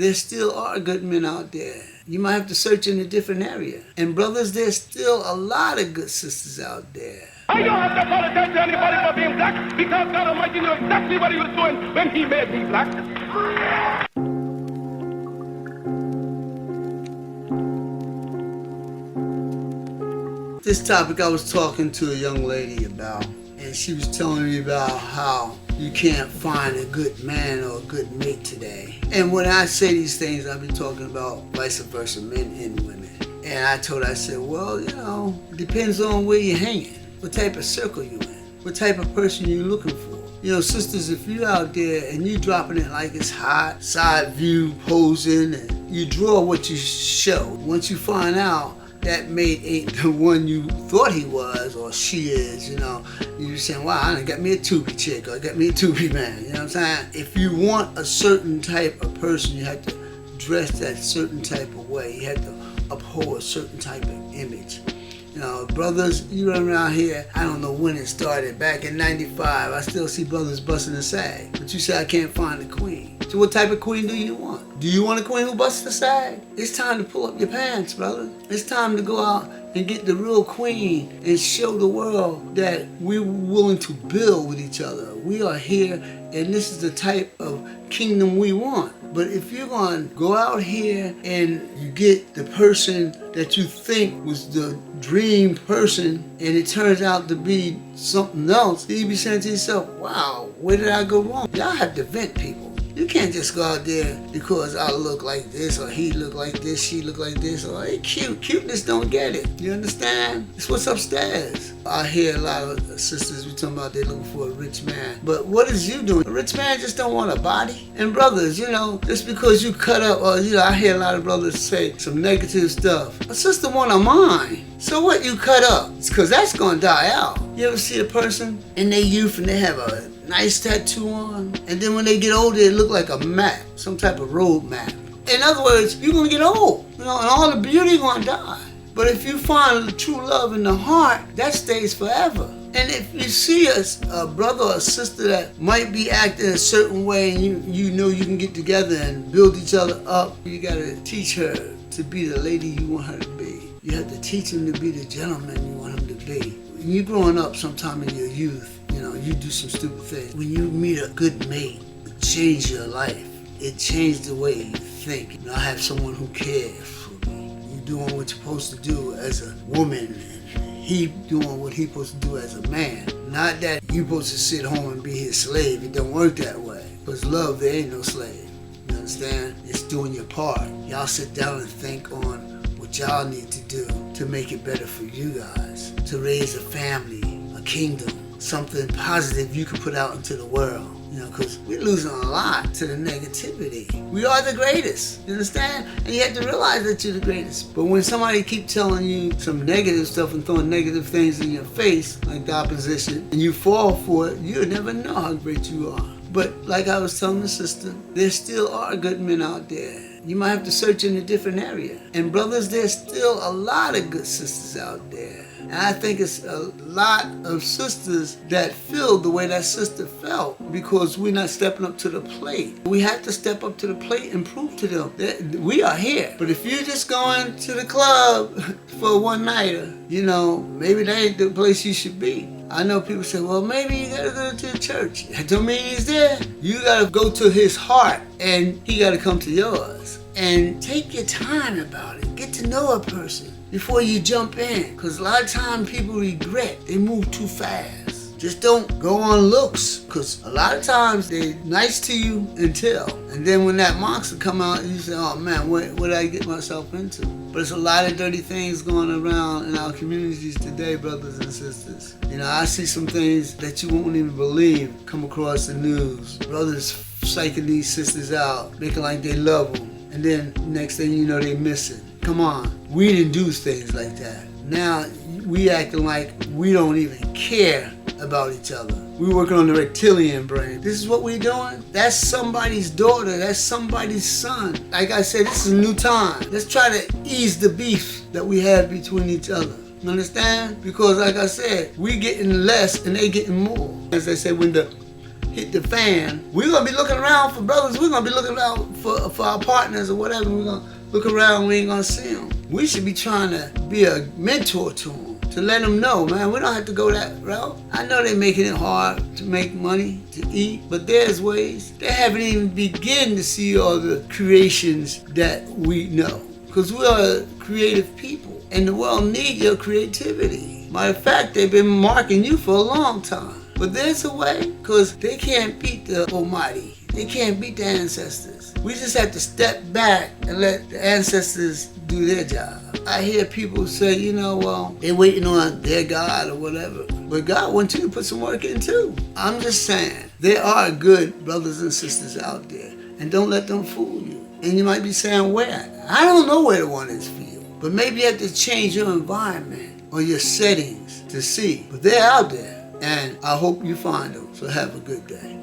there still are good men out there. You might have to search in a different area. And brothers, there's still a lot of good sisters out there. I don't have to apologize to anybody for being black, because God Almighty knew exactly what he was doing when he made me black. This topic I was talking to a young lady about, and she was telling me about how you can't find a good man or a good mate today. And when I say these things, I've been talking about vice versa, men and women. And I told her, I said, well, it depends on where you're hanging, what type of circle you're in, what type of person you're looking for. Sisters, if you're out there and you dropping it like it's hot, side view, posing, and you draw what you show, once you find out that mate ain't the one you thought he was or she is, you're saying, wow, I done got me a Tubi chick or got me a Tubi man, you know what I'm saying? If you want a certain type of person, you have to dress that certain type of way. You have to uphold a certain type of image. Brothers, you run around here, I don't know when it started, back in 95, I still see brothers busting a sag. But you say I can't find a queen. So what type of queen do you want? Do you want a queen who busts a sag? It's time to pull up your pants, brother. It's time to go out and get the real queen and show the world that we're willing to build with each other. We are here, and this is the type of kingdom we want. But if you're going to go out here and you get the person that you think was the dream person and it turns out to be something else, then you be saying to yourself, wow, where did I go wrong? Y'all have to vent people. You can't just go out there because I look like this or he look like this, she look like this, or hey, cute. Cuteness don't get it. You understand? It's what's upstairs. I hear a lot of sisters be talking about they're looking for a rich man. But what is you doing? A rich man just don't want a body. And brothers, just because you cut up, or I hear a lot of brothers say some negative stuff. A sister want a mind. So what you cut up? It's because that's gonna die out. You ever see a person in their youth and they have a nice tattoo on, and then when they get older, it look like a map, some type of road map. In other words, you're gonna get old, and all the beauty gonna die. But if you find the true love in the heart, that stays forever. And if you see a brother or a sister that might be acting a certain way, and you know you can get together and build each other up, you gotta teach her to be the lady you want her to be. You have to teach him to be the gentleman you want him to be. When you're growing up sometime in your youth, you do some stupid things. When you meet a good mate, it changes your life. It changed the way you think. I have someone who cares for me. You're doing what you're supposed to do as a woman, and he doing what he's supposed to do as a man. Not that you're supposed to sit home and be his slave. It don't work that way. Because love, there ain't no slave. You understand? It's doing your part. Y'all sit down and think on what y'all need to do to make it better for you guys. To raise a family, a kingdom. Something positive you can put out into the world, because we're losing a lot to the negativity. We are the greatest, you understand? And you have to realize that you're the greatest. But when somebody keep telling you some negative stuff and throwing negative things in your face, like the opposition, and you fall for it, you'll never know how great you are. But like I was telling the sister, there still are good men out there. You might have to search in a different area. And brothers, there's still a lot of good sisters out there. And I think it's a lot of sisters that feel the way that sister felt because we're not stepping up to the plate. We have to step up to the plate and prove to them that we are here. But if you're just going to the club for a one-nighter, maybe that ain't the place you should be. I know people say, well, maybe you gotta go to the church. That don't mean he's there. You gotta go to his heart and he gotta come to yours. And take your time about it. Get to know a person before you jump in. Because a lot of times people regret. They move too fast. Just don't go on looks. Because a lot of times they're nice to you until. And then when that monster come out, you say, oh man, what did I get myself into? But there's a lot of dirty things going around in our communities today, brothers and sisters. I see some things that you won't even believe come across the news. Brothers psyching these sisters out, making like they love them. And then next thing you know, they missing. Come on, we didn't do things like that. Now we acting like we don't even care about each other. We working on the reptilian brain. This is what we doing? That's somebody's daughter. That's somebody's son. Like I said, this is a new time. Let's try to ease the beef that we have between each other. You understand? Because like I said, we getting less and they getting more. As I said, when the hit the fan, we're gonna be looking around for brothers. We're gonna be looking around for our partners or whatever. We're gonna look around. We ain't gonna see them. We should be trying to be a mentor to them, to let them know, man, we don't have to go that route. I know they're making it hard to make money, to eat, but there's ways. They haven't even begun to see all the creations that we know. Because we are creative people, and the world needs your creativity. Matter of fact, they've been marking you for a long time. But there's a way, because they can't beat the Almighty. They can't beat the ancestors. We just have to step back and let the ancestors do their job. I hear people say, you know, well, they're waiting on their God or whatever. But God wants you to put some work in too. I'm just saying, there are good brothers and sisters out there, and don't let them fool you. And you might be saying, where? I don't know where the one is for you. But maybe you have to change your environment or your settings to see. But they're out there, and I hope you find them. So have a good day.